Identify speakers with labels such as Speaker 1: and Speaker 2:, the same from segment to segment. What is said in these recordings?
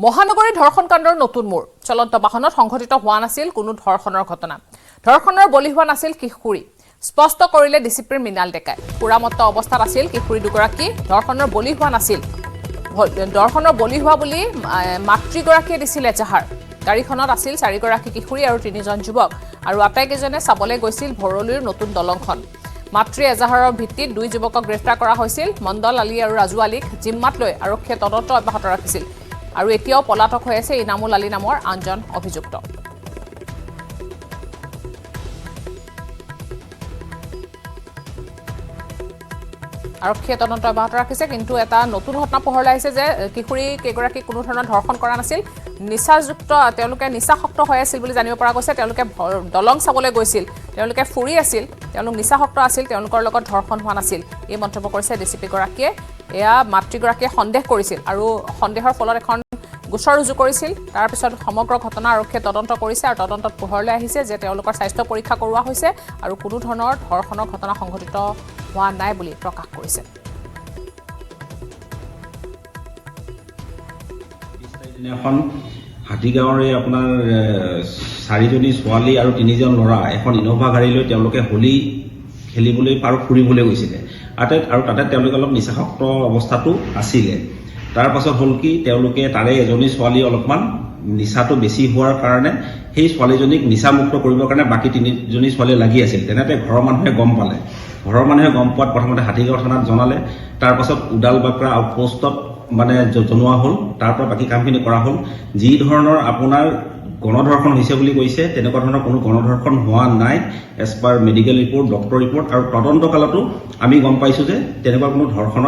Speaker 1: মহানগৰী ধৰ্ষণ কাণ্ডৰ নতুন মূৰ চলন্ত বাহনত সংঘটিত হোৱা নাছিল কোনো ধৰ্ষণৰ ঘটনা ধৰ্ষণৰ বলি হোৱা নাছিল কিশোৰী স্পষ্ট কৰিলে ডিচিপিৰ মৃণাল ডেকাই পুৰামত্ত অৱস্থাত আছিল কিশোৰী দুগৰাকী ধৰ্ষণৰ বলি হোৱা নাছিল ধৰ্ষণৰ বলি হোৱা বুলি মাতৃগৰাকীয়ে দিছিল এজাহাৰ গাড়ীখনত আছিল 4 গৰাকী কিশোৰী আৰু 3জন যুৱক আৰু আটাইকেইজনে চাবলৈ গৈছিল ভৰলুৰ নতুন দলংখন মাতৃ এজাহাৰৰ ভিত্তিত 2 যুৱকক গ্ৰেপ্তাৰ কৰা হৈছিল মণ্ডল আলী আৰু ৰাজু আলীক জিম্মাত লৈ আৰক্ষীয়ে তদন্ত অব্যাহত ৰাখিছিল আৰু এতিয়াও পলাতক হৈ আছে ইনামুল আলী নামৰ আনজন অভিযুক্ত আৰক্ষীয়ে তদন্ত অব্যাহত ৰাখিছে কিন্তু এটা নতুন ঘটনা পোহৰলৈ আহিছে যে কিশোৰী কেইগৰাকী কোনো ধৰণৰ ধৰ্ষণ কৰা নাছিল নিচাযুক্ত তেওঁলোকে নিচাসক্ত হৈ আছিল বুলি জানিব পৰা গৈছে তেওঁলোকে দলং চাবলৈ গৈছিল তেওঁলোকে ফুৰি আছিল তেওঁলোক নিচাসক্ত আছিল তেওঁলোকৰ লগত ধৰ্ষণ হোৱা নাছিল এই মন্তব্য কৰিছে ডিচিপি গৰাকীয়ে এয়া মাতৃগৰাকীয়ে সন্দেহ কৰিছিল আৰু সন্দেহৰ ফলত এখন গোচৰ ৰুজু কৰিছিল তাৰ পিছত সমগ্ৰ ঘটনা আৰক্ষীয়ে তদন্ত কৰিছে আৰু তদন্তত পোহৰলৈ আহিছে যে তেওঁলোকৰ স্বাস্থ্য পৰীক্ষা কৰোৱা হৈছে আৰু কোনো ধৰণৰ ধৰ্ষণৰ ঘটনা সংঘটিত হোৱা নাই বুলি প্ৰকাশ কৰিছে
Speaker 2: এখন হাতীগাঁৱৰে আপোনাৰ 4জনী ছোৱালী আৰু 3জন ল'ৰা এখন ইনোভা গাড়ী লৈ তেওঁলোকে হোলী খেলিবলৈ আৰু ফুৰিবলৈ গৈছিলে আৰু তাতে তেওঁলোকে অলপ নিচাসক্ত অৱস্থাটো আছিলে তাৰ পাছত হল কি তেওঁলোকে তাৰে এজনী ছোৱালী অলপমান নিচাটো বেছি হোৱাৰ কাৰণে সেই ছোৱালীজনীক নিচামুক্ত কৰিবৰ কাৰণে বাকি 3জনী ছোৱালী লাগি আছিল তেনেতে ঘৰৰ মানুহে গম পালে ঘৰৰ মানুহে গম পোৱাত প্ৰথমতে হাতীগাঁও থানাত জনালে তাৰ পাছত উডালবাকৰা আউটপোষ্টত মানে জনোৱা হ'ল তাৰ পৰা বাকি কামখিনি কৰা হ'ল যি ধৰণৰ আপোনাৰ গণধৰ্ষণ হৈছে বুলি কৈছে তেনেকুৱা ধৰণৰ কোনো গণধৰ্ষণ হোৱা নাই as per medical report doctor report আৰু তদন্তকালতো আমি গম পাইছো যে তেনেকুৱা কোনো ধৰ্ষণ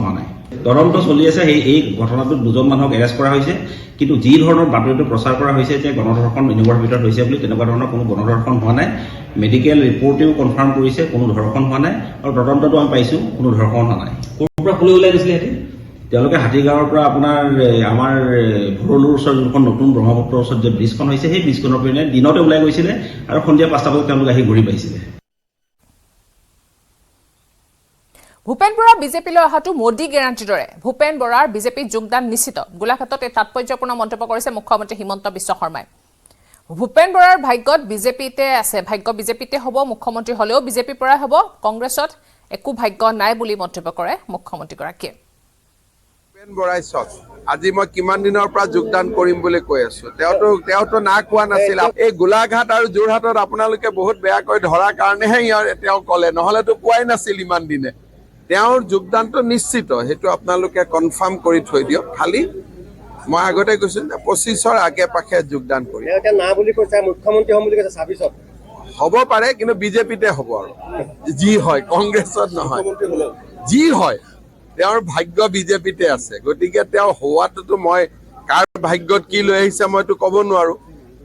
Speaker 2: হোৱা নাই তদন্ত চলি আছে এই ঘটনাটোত 2জন মানুহক এৰেষ্ট কৰা হৈছে কিন্তু যি ধৰণৰ বাতৰিটো প্ৰচাৰ কৰা হৈছে যে গণধৰ্ষণ ইনোভাৰ ভিতৰত হৈছে বুলি তেনেকুৱা ধৰণৰ কোনো গণধৰ্ষণ হোৱা নাই মেডিকেল ৰিপৰ্টেও কনফাৰ্ম কৰিছে কোনো ধৰ্ষণ হোৱা নাই আৰু তদন্তটো আমি পাইছো কোনো ধৰ্ষণ হোৱা নাই ক'ৰ পৰা কোনে ওলাই গৈছিলে তেওঁলোকে হাতীগাঁৱৰ পৰা আপোনাৰ আমাৰ ভৰলুৰ ওচৰত যোনখন নতুন ব্ৰহ্মপুত্ৰৰ ওচৰত যে ব্ৰিজখন হৈছে সেই ব্ৰিজখনৰ পৰা দিনতে ওলাই গৈছিলে আৰু সন্ধিয়া 5টা বজাত তেওঁলোকে আহি ঘূৰি পাইছিলে
Speaker 1: ভূপেন বৰা বিজেপিলৈ অহাটো মোদী গেৰাণ্টিৰ দৰে ভূপেন বৰাৰ বিজেপিত যোগদান নিশ্চিত গোলাঘাটত এই তাৎপৰ্যপূৰ্ণ মন্তব্য কৰিছে মুখ্যমন্ত্ৰী হিমন্ত বিশ্ব শৰ্মাই ভূপেন বৰাৰ ভাগ্যত বিজেপিতে আছে ভাগ্য বিজেপিতে হ'ব মুখ্যমন্ত্ৰী হলেও বিজেপিৰ পৰাই হ'ব কংগ্ৰেছত একো ভাগ্য নাই বুলি মন্তব্য কৰে মুখ্যমন্ত্ৰীগৰাকীয়ে
Speaker 3: ভূপেন বৰাই চক আজি মই কিমান দিনৰ পৰা যোগদান কৰিম বুলি কৈ আছো তেওঁতো না কোৱা নাছিল এই গোলাঘাট আৰু যোৰহাটত আপোনালোকে বহুত বেয়াকৈ ধৰাৰ কাৰণেহে তেওঁ ক'লে নহলেতো কোৱাই নাছিল ইমান দিনে তেওঁৰ যোগদানটো নিশ্চিত সেইটো আপোনালোকে কনফাৰ্ম কৰি থৈ দিয়ক খালি মই আগতে কৈছো যে 25ৰ আগে পাখে যোগদান কৰিম
Speaker 4: না বুলি কৈছে মুখ্যমন্ত্ৰী হ'ম বুলি কৈছে 26ত
Speaker 3: হ'ব পাৰে কিন্তু বিজেপিতে হ'ব আৰু যি হয় কংগ্ৰেছত নহয় যি হয় তেওঁৰ ভাগ্য বিজেপিতে আছে গতিকে তেওঁ হোৱাটোতো মই কাৰ ভাগ্যত কি লৈ আহিছে মইতো ক'ব নোৱাৰো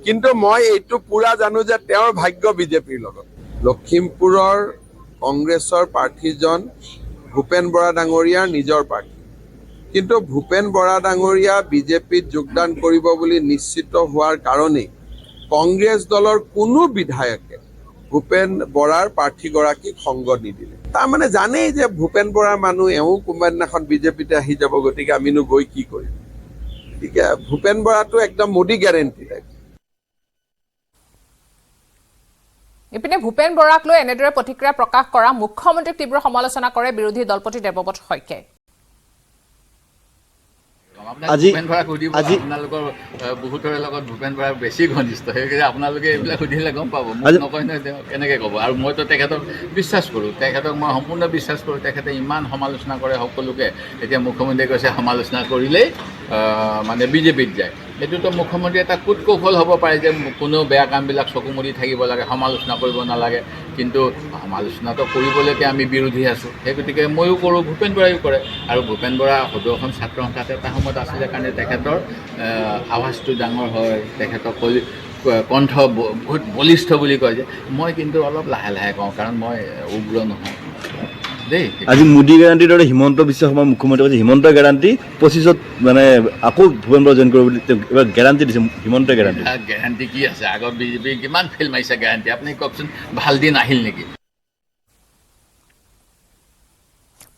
Speaker 3: কিন্তু মই এইটো পুৰা জানো যে তেওঁৰ ভাগ্য বিজেপিৰ লগত লখিমপুৰৰ কংগ্ৰেছৰ প্ৰাৰ্থীজন ভূপেন বৰা ডাঙৰীয়াৰ নিজৰ প্ৰাৰ্থী কিন্তু ভূপেন বৰা ডাঙৰীয়া বিজেপিত যোগদান কৰিব বুলি নিশ্চিত হোৱাৰ কাৰণেই কংগ্ৰেছ দলৰ কোনো বিধায়কে ভূপেন বৰাৰ প্ৰাৰ্থীগৰাকীক সংগ নিদিলে তাৰমানে জানেই যে ভূপেন বৰাৰ মানুহ এওঁ কোনোবা দিনাখন বিজেপিতে আহি যাব গতিকে আমিনো গৈ কি কৰিম গতিকে ভূপেন বৰাটো একদম মোদী গেৰেণ্টি
Speaker 1: ইপিনে ভূপেন বৰাক লৈ এনেদৰে প্ৰতিক্ৰিয়া প্ৰকাশ কৰা মুখ্যমন্ত্ৰীক তীব্ৰ সমালোচনা কৰে বিৰোধী দলপতি দেৱব্ৰত শইকীয়াই
Speaker 5: আপোনালোকৰ বহুতৰে লগত ভূপেন বৰা বেছি ঘনিষ্ঠ সেইকাৰণে আপোনালোকে এইবিলাক সুধিলে গম পাব মোক নকয় নহয় তেওঁ কেনেকৈ ক'ব আৰু মইতো তেখেতক বিশ্বাস কৰোঁ তেখেতক মই সম্পূৰ্ণ বিশ্বাস কৰোঁ তেখেতে ইমান সমালোচনা কৰে সকলোকে এতিয়া মুখ্যমন্ত্ৰীয়ে কৈছে সমালোচনা কৰিলেই মানে বিজেপিত যায় এইটোতো মুখ্যমন্ত্ৰী এটা কুট কৌশল হ'ব পাৰে যে কোনো বেয়া কামবিলাক চকু মুদি থাকিব লাগে সমালোচনা কৰিব নালাগে কিন্তু সমালোচনাটো কৰিবলৈকে আমি বিৰোধী আছোঁ সেই গতিকে ময়ো কৰোঁ ভূপেন বৰাইও কৰে আৰু ভূপেন বৰা সদৌখন ছাত্ৰ সন্থাত এটা সময়ত আছিলে কাৰণে তেখেতৰ আৱাজটো ডাঙৰ হয় তেখেতৰ কণ্ঠ বহুত বলিষ্ঠ বুলি কয় যে মই কিন্তু অলপ লাহে লাহে কওঁ কাৰণ মই উগ্ৰ নহয় দেই
Speaker 6: আজি মোদী গেৰাণ্টিৰ দৰে হিমন্ত বিশ্ব শৰ্মা মুখ্যমন্ত্ৰী কৈছে হিমন্ত গেৰাণ্টি 25ত মানে আকৌ ভূপেন বৰা জইন কৰিব বুলি এবাৰ গেৰাণ্টি দিছে হিমন্ত
Speaker 5: গেৰাণ্টি কি আছে আগত বিজেপি কিমান ফেল মাৰিছে গেৰাণ্টি আপুনি কওকচোন ভাল দিন আহিল নেকি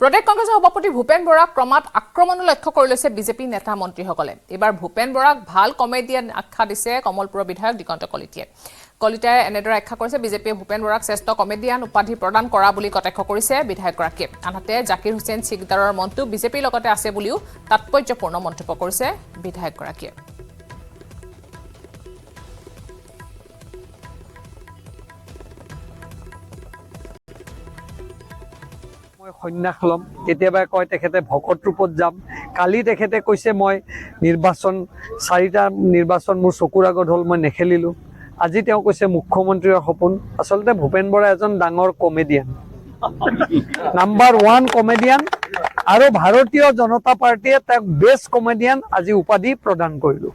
Speaker 1: প্ৰদেশ কংগ্ৰেছৰ সভাপতি ভূপেন বৰাক ক্ৰমাৎ আক্ৰমণৰ লক্ষ্য কৰি লৈছে বিজেপি নেতা মন্ত্ৰীসকলে। এইবাৰ ভূপেন বৰাক ভাল কমেডিয়ান আখ্যা দিছে কমলপুৰৰ বিধায়ক দিগন্ত কলিতাই। কলিতাই এনেদৰে আখ্যা কৰিছে বিজেপিয়ে ভূপেন বৰাক শ্ৰেষ্ঠ কমেডিয়ান উপাধি প্ৰদান কৰা বুলি কটাক্ষ কৰিছে বিধায়কগৰাকীয়ে। আনহাতে জাকিৰ হুছেইন চিকদাৰৰ মনটো বিজেপিৰ লগতে আছে বুলিও তাৎপৰ্যপূৰ্ণ মন্তব্য কৰিছে বিধায়কগৰাকীয়ে।
Speaker 7: মই সন্ন্যাস ল'ম, কেতিয়াবা কয় তেখেতে ভকত ৰূপত যাম। কালি তেখেতে কৈছে মই চাৰিটা নিৰ্বাচন মোৰ চকুৰ আগত হ'ল, মই নেখেলিলোঁ। আজি তেওঁ কৈছে মুখ্যমন্ত্ৰীৰ সপোন। আচলতে ভূপেন বৰা এজন ডাঙৰ কমেডিয়ান, নাম্বাৰ 1 কমেডিয়ান, আৰু ভাৰতীয় জনতা পাৰ্টীয়ে তেওঁক বেষ্ট কমেডিয়ান আজি উপাধি প্ৰদান কৰিলোঁ।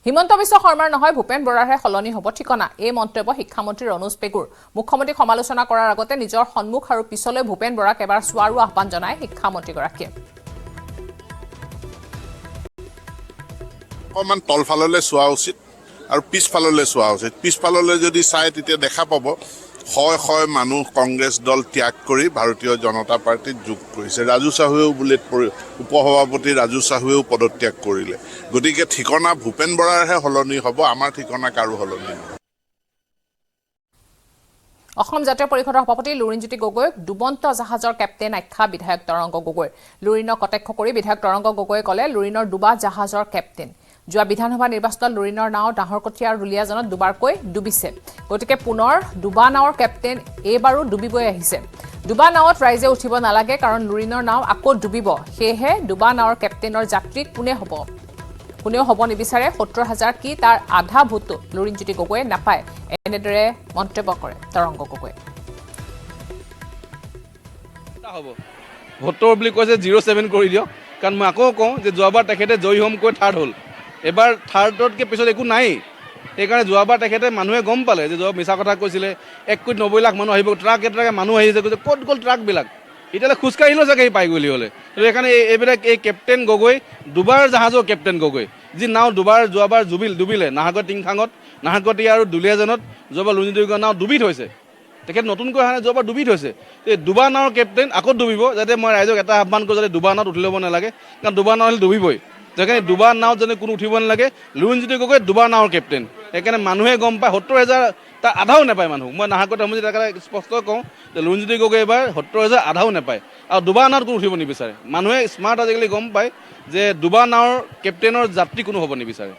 Speaker 1: হিমন্ত বিশ্ব শৰ্মাৰ নহয় ভূপেন বৰাৰহে সলনি হ'ব ঠিকনা। এই মন্তব্য শিক্ষামন্ত্ৰী ৰনোজ পেগুৰ। মুখ্যমন্ত্ৰীক সমালোচনা কৰাৰ আগতে নিজৰ সন্মুখ আৰু পিছলৈ ভূপেন বৰাক এবাৰ চোৱাৰো আহ্বান জনায় শিক্ষামন্ত্ৰীগৰাকীয়ে।
Speaker 8: অকণমান তলফাললৈ চোৱা উচিত আৰু পিছফাললৈ চোৱা উচিত। পিছফাললৈ যদি চাই তেতিয়া দেখা পাব হয় মানুহ কংগ্ৰেছ দল ত্যাগ কৰি ভাৰতীয় জনতা পাৰ্টীত যোগ কৰিছে। ৰাজু চাহুৱেও বুলেট উপসভাপতি ৰাজু চাহুৱেও পদত্যাগ কৰিলে। গতিকে ঠিকনা ভূপেন বৰাৰহে সলনি হ'ব, আমাৰ ঠিকনা কাৰো সলনি নহয়।
Speaker 1: অসম জাতীয় পৰিষদৰ সভাপতি লুৰিণজ্যোতি গগৈক ডুবন্ত জাহাজৰ কেপ্টেইন আখ্যা বিধায়ক তৰংগ গগৈ। লুৰিণক কটাক্ষ কৰি বিধায়ক তৰংগ গগৈয়ে ক'লে লুৰিণৰ ডুবা জাহাজৰ কেপ্টেইন। যোৱা বিধানসভা নিৰ্বাচনত লুৰিণৰ নাও ডাঙৰকটীয়া আৰু দুলীয়াজানত দুবাৰকৈ ডুবিছে। গতিকে পুনৰ ডুবা নাৱৰ কেপ্টেইন এইবাৰো ডুবিবই আহিছে। ডুবা নাৱত ৰাইজে উঠিব নালাগে, কাৰণ লুৰিণৰ নাও আকৌ ডুবিব। সেয়েহে ডুবা নাৱৰ কেপ্টেইনৰ যাত্ৰী কোনেও হ'ব নিবিচাৰে। 70,000 কি তাৰ আধা ভোটটো লুৰিণজ্যোতি গগৈয়ে নাপায়, এনেদৰে মন্তব্য কৰে তৰংগ গগৈ।
Speaker 9: ভোটৰ বুলি কৈছে 07 কৰি দিয়ক, কাৰণ মই আকৌ কওঁ যে যোৱাবাৰ তেখেতে জয়ী হ'ম কৈ থাৰ্ড হ'ল, এবাৰ থাৰ্ডতকৈ পিছত একো নাই। সেইকাৰণে যোৱাবাৰ তেখেতে মানুহে গম পালে যে যোৱা মিছা কথা কৈছিলে, 1,90,00,000 মানুহ আহিব, ট্ৰাকে মানুহ আহিছে, কৈছে ক'ত গ'ল ট্ৰাকবিলাক, এতিয়ালৈ খোজকাঢ়িলেও চাগে সি পাই গ'লি হ'লে। সেইকাৰণে এইবিলাক এই কেপ্টেইন গগৈ, দুবাৰ জাহাজৰ কেপ্টেইন গগৈ, যি নাও যোৱাবাৰ ডুবিলে নাহৰকটীয়া টিংখাঙত, নাহৰকটীয়া আৰু দুলীয়াজানত যোৱাবাৰ লুৰিণজ্যোতি নাও ডুবি থৈছে। তেখেত নতুনকৈ অহা নাই, যোৱাবাৰ ডুবি থৈছে। এই দুবা নাৱৰ কেপ্টেইন আকৌ ডুবিব, যাতে মই ৰাইজক এটা আহ্বান কৰোঁ যাতে দুবা নাৱত উঠি ল'ব নালাগে, কাৰণ দুবা নাও হ'লে ডুবিবই। সেইকাৰণে দুবা নাৱত যেনে কোনো উঠিব নালাগে। লুৰিণজ্যোতি গগৈ দুবা নাৱৰ কেপ্টেইন। সেইকাৰণে মানুহে গম পায় 70,000 তাৰ আধাও নাপায় মানুহ। মই নাহৰকটীয়া সমষ্টি তাৰ স্পষ্ট কওঁ যে লুৰিণজ্যোতি গগৈ এবাৰ 70,000 আধাও নাপায়, আৰু দুবা নাৱত কোনো উঠিব নিবিচাৰে। মানুহে স্মাৰ্ট আজিকালি গম পায় যে দুবা নাৱৰ কেপ্টেইনৰ যাত্ৰী কোনো হ'ব নিবিচাৰে।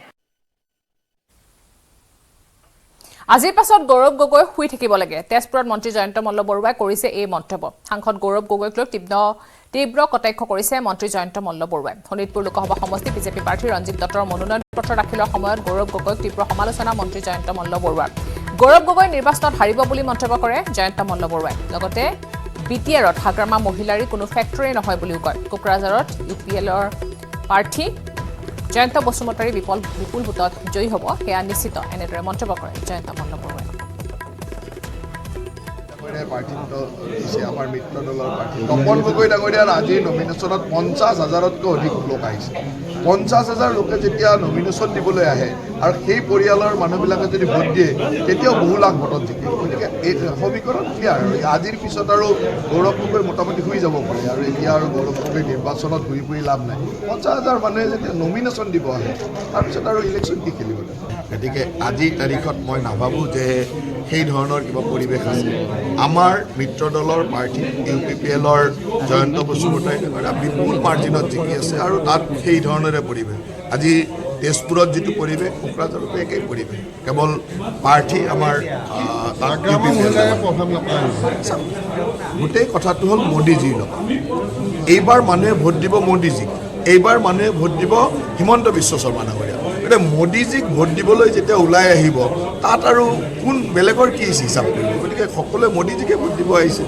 Speaker 1: আজিৰ পাছত গৌৰৱ গগৈ শুই থাকিব লাগে। তেজপুৰত মন্ত্ৰী জয়ন্ত মল্ল বৰুৱাই কৰিছে এই মন্তব্য। সাংসদ গৌৰৱ গগৈক লৈ তীব্ৰ কটাক্ষ কৰিছে মন্ত্ৰী জয়ন্ত মল্ল বৰুৱাই। শোণিতপুৰ লোকসভা সমষ্টি বিজেপি প্ৰাৰ্থী ৰঞ্জিত দত্তৰ মনোনয়ন পত্ৰ দাখিলৰ সময়ত গৌৰৱ গগৈক তীব্ৰ সমালোচনা মন্ত্ৰী জয়ন্ত মল্ল বৰুৱাৰ। গৌৰৱ গগৈ নিৰ্বাচনত হাৰিব বুলি মন্তব্য কৰে জয়ন্ত মল্ল বৰুৱাই। লগতে BTRত হাগ্ৰামা মহিলাৰী কোনো ফেক্টৰী নহয় বুলিও কয়। কোকৰাঝাৰত UPLৰ প্ৰাৰ্থী জয়ন্ত বসুমতাৰী বিপুল ভোটত জয়ী হ'ব, সেয়া নিশ্চিত, এনেদৰে মন্তব্য কৰে জয়ন্ত মল্ল বৰুৱাই।
Speaker 10: আমাৰ মিত্ৰ দলৰ প্ৰাৰ্থী তপন গগৈ ডাঙৰীয়াৰ আজিৰ নমিনেশ্যনত 50,000তকৈ অধিক লোক আহিছে। 50,000 লোকে যেতিয়া নমিনেশ্যন দিবলৈ আহে আৰু সেই পৰিয়ালৰ মানুহবিলাকে যদি ভোট দিয়ে, তেতিয়াও বহু লাখ ভোটত জিকে। গতিকে এই সমীকৰণ ক্লিয়াৰ। আৰু আজিৰ পিছত আৰু গৌৰৱ গগৈ মোটামুটি শুই যাব পাৰে, আৰু এতিয়া আৰু গৌৰৱ গগৈ নিৰ্বাচনত ঘূৰি ফুৰি লাভ নাই। 50,000 মানুহে যেতিয়া নমিনেশ্যন দিব আহে, তাৰপিছত আৰু ইলেকশ্যন কি খেলিব। গতিকে আজিৰ তাৰিখত মই নাভাবোঁ যে সেই ধৰণৰ কিবা পৰিৱেশ আছে। আমাৰ মিত্ৰ দলৰ প্ৰাৰ্থী UPPLৰ জয়ন্ত বসুমতাৰী বিপুল মাৰ্জিনত জিকি আছে, আৰু তাত সেই ধৰণৰে পৰিৱেশ। আজি তেজপুৰত যিটো পৰিৱেশ, কোকৰাঝাৰতো একেই পৰিৱেশ। কেৱল প্ৰাৰ্থী আমাৰ গোটেই কথাটো হ'ল মোদীজীৰ লগত। এইবাৰ মানুহে ভোট দিব মোদীজীক, এইবাৰ মানুহে ভোট দিব হিমন্ত বিশ্ব শৰ্মা ডাঙৰীয়া। গতিকে মোদীজীক ভোট দিবলৈ যেতিয়া ওলাই আহিব, তাত আৰু কোন বেলেগৰ কি হিচাপ কৰিব। গতিকে সকলোৱে মোদীজীকে ভোট দিব আহিছে।